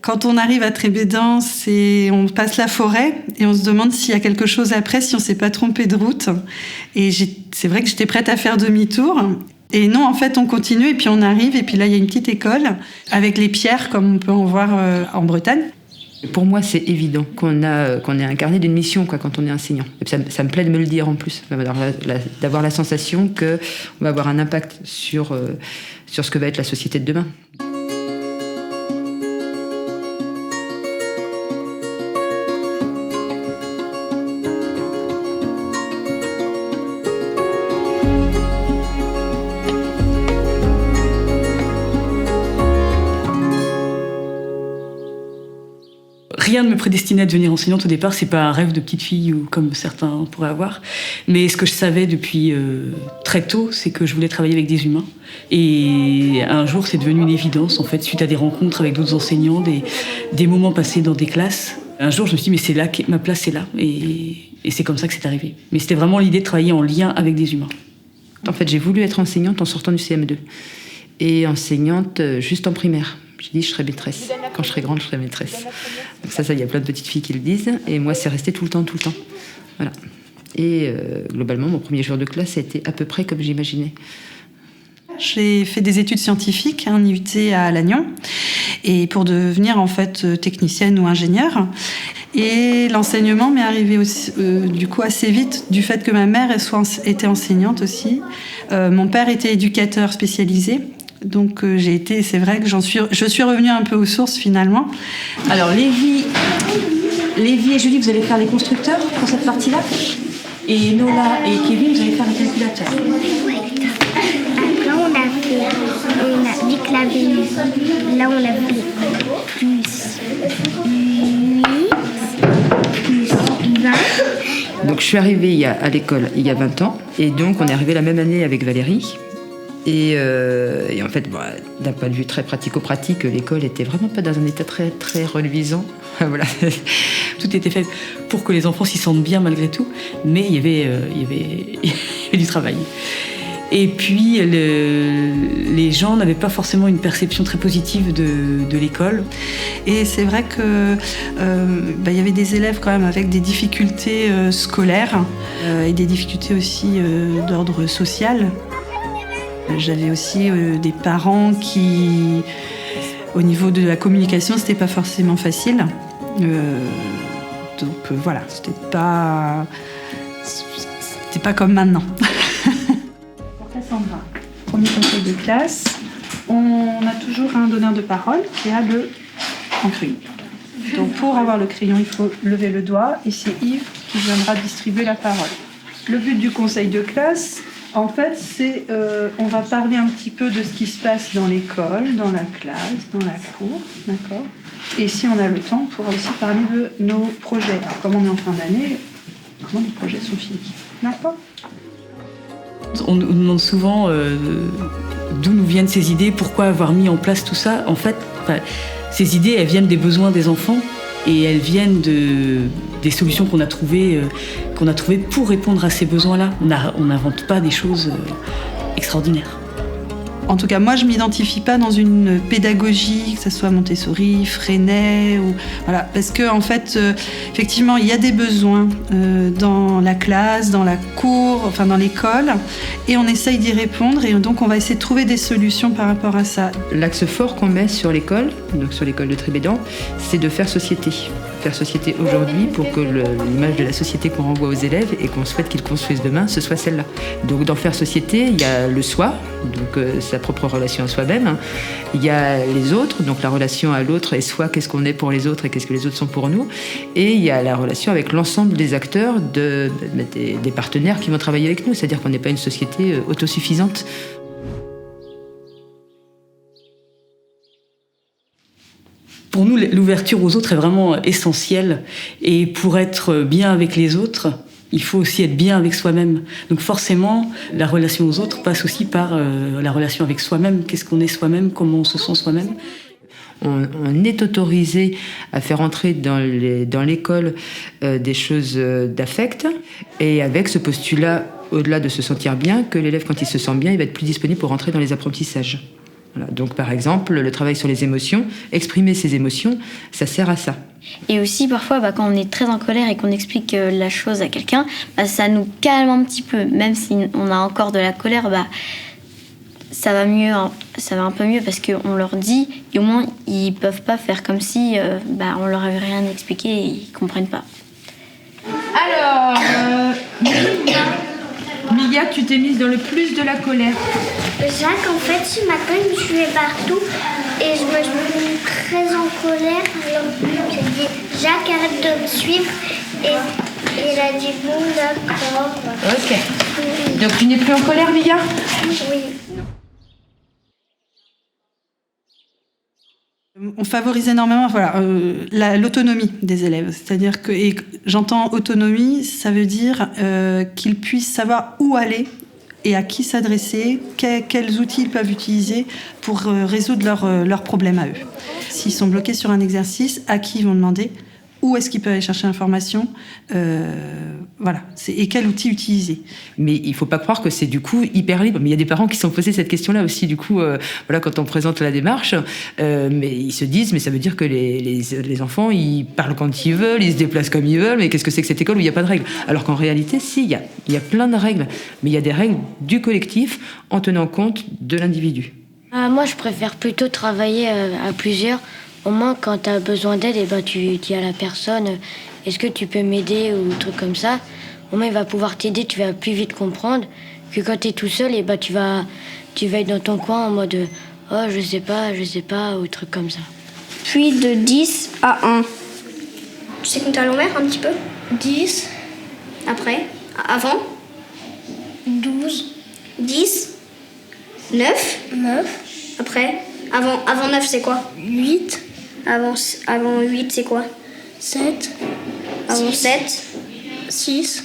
Quand on arrive à Trébédan, on passe la forêt et on se demande s'il y a quelque chose après, si on s'est pas trompé de route. Et c'est vrai que j'étais prête à faire demi-tour. Et non, en fait, on continue et puis on arrive. Et puis là, il y a une petite école avec les pierres, comme on peut en voir en Bretagne. Pour moi, c'est évident qu'on est incarné d'une mission quand on est enseignant. Et ça me plaît de me le dire en plus, d'avoir la sensation qu'on va avoir un impact sur ce que va être la société de demain. Rien ne me prédestinait à devenir enseignante au départ, c'est pas un rêve de petite fille ou comme certains pourraient avoir. Mais ce que je savais depuis très tôt, c'est que je voulais travailler avec des humains. Et un jour, c'est devenu une évidence, en fait, suite à des rencontres avec d'autres enseignants, des moments passés dans des classes. Un jour, je me suis dit, mais c'est là, ma place, c'est là. Et c'est comme ça que c'est arrivé. Mais c'était vraiment l'idée de travailler en lien avec des humains. En fait, j'ai voulu être enseignante en sortant du CM2. Et enseignante juste en primaire. J'ai dit, je serai maîtresse. Quand je serai grande, je serai maîtresse. Donc ça, il y a plein de petites filles qui le disent. Et moi, c'est resté tout le temps. Voilà. Et globalement, mon premier jour de classe a été à peu près comme j'imaginais. J'ai fait des études scientifiques, un IUT à Lannion, et pour devenir en fait technicienne ou ingénieure. Et l'enseignement m'est arrivé aussi, du coup assez vite, du fait que ma mère était enseignante aussi. Mon père était éducateur spécialisé. Donc c'est vrai que je suis revenue un peu aux sources finalement. Alors Lévi et Julie, vous allez faire les constructeurs pour cette partie-là. Et Nola et Kevin, vous allez faire les calculateurs. Là, on a dit que la Vénus. Là, on a fait plus 8, plus 20. Donc je suis arrivée à l'école il y a 20 ans. Et donc on est arrivé la même année avec Valérie. Et en fait, d'un point de vue très pratico-pratique, l'école était vraiment pas dans un état très, très reluisant. Voilà. Tout était fait pour que les enfants s'y sentent bien malgré tout, mais il y avait du travail. Et puis, les gens n'avaient pas forcément une perception très positive de l'école. Et c'est vrai que y avait des élèves quand même avec des difficultés scolaires et des difficultés aussi d'ordre social. J'avais aussi des parents qui, au niveau de la communication, c'était pas forcément facile. Donc voilà, c'était pas comme maintenant. Pour Cassandra, premier conseil de classe, on a toujours un donneur de parole qui a un crayon. Donc pour avoir le crayon, il faut lever le doigt et c'est Yves qui viendra distribuer la parole. Le but du conseil de classe, en fait, c'est on va parler un petit peu de ce qui se passe dans l'école, dans la classe, dans la cour, d'accord ? Et si on a le temps, on pourra aussi parler de nos projets. Alors, comme on est en fin d'année, comment les projets sont finis, d'accord ? On nous demande souvent d'où nous viennent ces idées, pourquoi avoir mis en place tout ça. En fait, ces idées, elles viennent des besoins des enfants et elles viennent des solutions qu'on a trouvées pour répondre à ces besoins-là. On n'invente pas des choses extraordinaires. En tout cas, moi, je ne m'identifie pas dans une pédagogie, que ce soit Montessori, Freinet, voilà, parce que en fait, effectivement, il y a des besoins dans la classe, dans la cour, enfin dans l'école, et on essaye d'y répondre, et donc on va essayer de trouver des solutions par rapport à ça. L'axe fort qu'on met sur l'école, donc sur l'école de Trébédan, c'est de faire société. Faire société aujourd'hui pour que l'image de la société qu'on renvoie aux élèves et qu'on souhaite qu'ils construisent demain, ce soit celle-là. Donc dans faire société, il y a le soi, donc sa propre relation à soi-même. Il y a les autres, donc la relation à l'autre et soi, qu'est-ce qu'on est pour les autres et qu'est-ce que les autres sont pour nous. Et il y a la relation avec l'ensemble des acteurs, des partenaires qui vont travailler avec nous. C'est-à-dire qu'on n'est pas une société autosuffisante. Pour nous, l'ouverture aux autres est vraiment essentielle. Et pour être bien avec les autres, il faut aussi être bien avec soi-même. Donc forcément, la relation aux autres passe aussi par la relation avec soi-même. Qu'est-ce qu'on est soi-même, comment on se sent soi-même. On est autorisé à faire entrer dans l'école des choses d'affect. Et avec ce postulat, au-delà de se sentir bien, que l'élève, quand il se sent bien, il va être plus disponible pour rentrer dans les apprentissages. Voilà. Donc par exemple, le travail sur les émotions, exprimer ses émotions, ça sert à ça. Et aussi, parfois, quand on est très en colère et qu'on explique la chose à quelqu'un, ça nous calme un petit peu. Même si on a encore de la colère, ça va mieux, ça va un peu mieux parce qu'on leur dit, et au moins, ils peuvent pas faire comme si on leur avait rien expliqué et ils comprennent pas. Alors, Milia, tu t'es mise dans le plus de la colère. Jacques, en fait, ce matin, il me suivait partout et je me suis mis très en colère. Alors, j'ai dit, Jacques, arrête de me suivre. Et il a dit, bon, d'accord. Ok. Donc, tu n'es plus en colère, Milia ? Oui. On favorise énormément l'autonomie des élèves. C'est-à-dire que, et j'entends autonomie, ça veut dire qu'ils puissent savoir où aller et à qui s'adresser, quels outils ils peuvent utiliser pour résoudre leurs problèmes à eux. S'ils sont bloqués sur un exercice, à qui ils vont demander ? Où est-ce qu'ils peuvent aller chercher l'information ? Et quel outil utiliser ? Mais il ne faut pas croire que c'est du coup hyper libre. Mais il y a des parents qui se sont posés cette question-là aussi, du coup, quand on présente la démarche. Mais ils se disent, mais ça veut dire que les enfants, ils parlent quand ils veulent, ils se déplacent comme ils veulent, mais qu'est-ce que c'est que cette école où il n'y a pas de règles ? Alors qu'en réalité, si, il y a plein de règles. Mais il y a des règles du collectif en tenant compte de l'individu. Moi, je préfère plutôt travailler à plusieurs. Au moins, quand tu as besoin d'aide, tu dis à la personne « Est-ce que tu peux m'aider ?» ou un truc comme ça. Au moins, il va pouvoir t'aider, tu vas plus vite comprendre que quand tu es tout seul, tu vas être dans ton coin en mode « Oh, je sais pas » ou un truc comme ça. Puis de 10 à 1. Tu sais compter à l'envers un petit peu ? 10. Après ? Avant ? 12. 10. 9. 9. Après ? Avant 9, c'est quoi ? 8. Avant 8, c'est quoi ? 7. Avant 7. 6.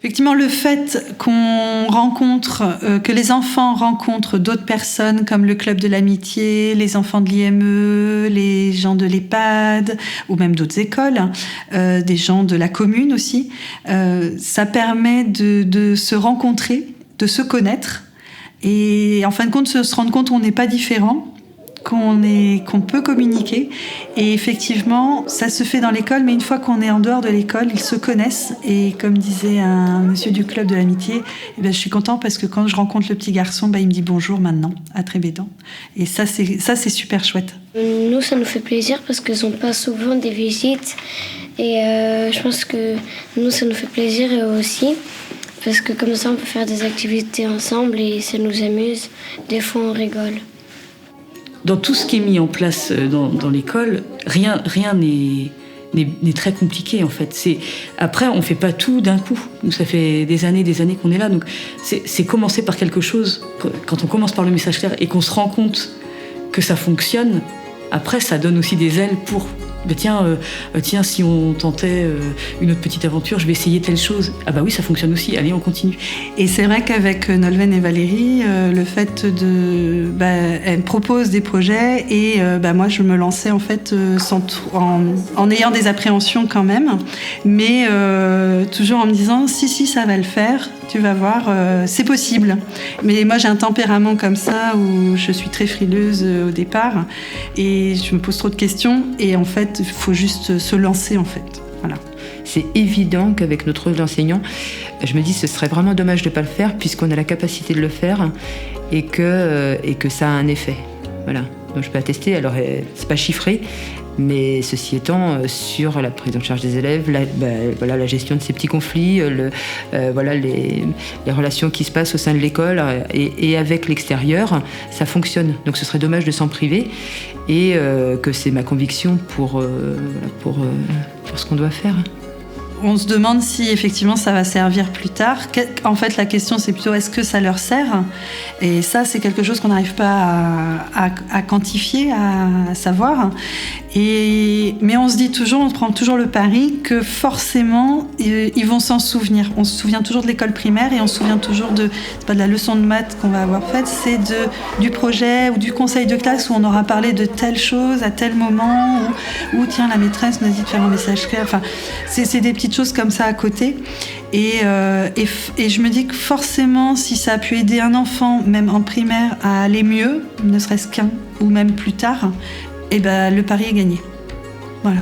Effectivement, le fait que les enfants rencontrent d'autres personnes comme le club de l'amitié, les enfants de l'IME, les gens de l'EHPAD ou même d'autres écoles, des gens de la commune aussi, ça permet de se rencontrer, de se connaître et en fin de compte se rendre compte qu'on n'est pas différent, qu'on peut communiquer. Et effectivement, ça se fait dans l'école, mais une fois qu'on est en dehors de l'école, ils se connaissent. Et comme disait un monsieur du club de l'amitié, je suis content parce que quand je rencontre le petit garçon, il me dit bonjour maintenant, à Trébédan. Et ça, c'est super chouette. Nous, ça nous fait plaisir parce qu'ils n'ont pas souvent des visites. Et je pense que nous, ça nous fait plaisir et eux aussi. Parce que comme ça, on peut faire des activités ensemble et ça nous amuse. Des fois, on rigole. Dans tout ce qui est mis en place dans l'école, rien n'est très compliqué en fait. Après, on ne fait pas tout d'un coup. Nous, ça fait des années qu'on est là. Donc, c'est commencer par quelque chose. Quand on commence par le message clair et qu'on se rend compte que ça fonctionne, après, ça donne aussi des ailes pour... Tiens, si on tentait une autre petite aventure, je vais essayer telle chose. Ah oui, ça fonctionne aussi. Allez, on continue. Et c'est vrai qu'avec Nolwenn et Valérie, le fait elles me proposent des projets et moi, je me lançais en fait en ayant des appréhensions quand même, mais toujours en me disant si, ça va le faire. Tu vas voir, c'est possible. Mais moi, j'ai un tempérament comme ça où je suis très frileuse au départ et je me pose trop de questions. Et en fait, il faut juste se lancer, en fait. Voilà. C'est évident qu'avec notre rôle d'enseignant, je me dis que ce serait vraiment dommage de ne pas le faire puisqu'on a la capacité de le faire et que ça a un effet. Voilà. Donc je peux attester. Alors, c'est pas chiffré. Mais ceci étant, sur la prise en charge des élèves, la gestion de ces petits conflits, les relations qui se passent au sein de l'école et avec l'extérieur, ça fonctionne. Donc ce serait dommage de s'en priver et que c'est ma conviction pour ce qu'on doit faire. On se demande si effectivement ça va servir plus tard. En fait, la question c'est plutôt est-ce que ça leur sert ? Et ça, c'est quelque chose qu'on n'arrive pas à quantifier, à savoir. Mais on se dit toujours, on prend toujours le pari que forcément ils vont s'en souvenir. On se souvient toujours de l'école primaire et on se souvient toujours c'est pas de la leçon de maths qu'on va avoir faite, c'est du projet ou du conseil de classe où on aura parlé de telle chose à tel moment, ou tiens, la maîtresse nous a dit de faire un message clair. Enfin, c'est des petites choses comme ça à côté. Et je me dis que forcément, si ça a pu aider un enfant, même en primaire, à aller mieux, ne serait-ce qu'un, ou même plus tard, le pari est gagné. Voilà.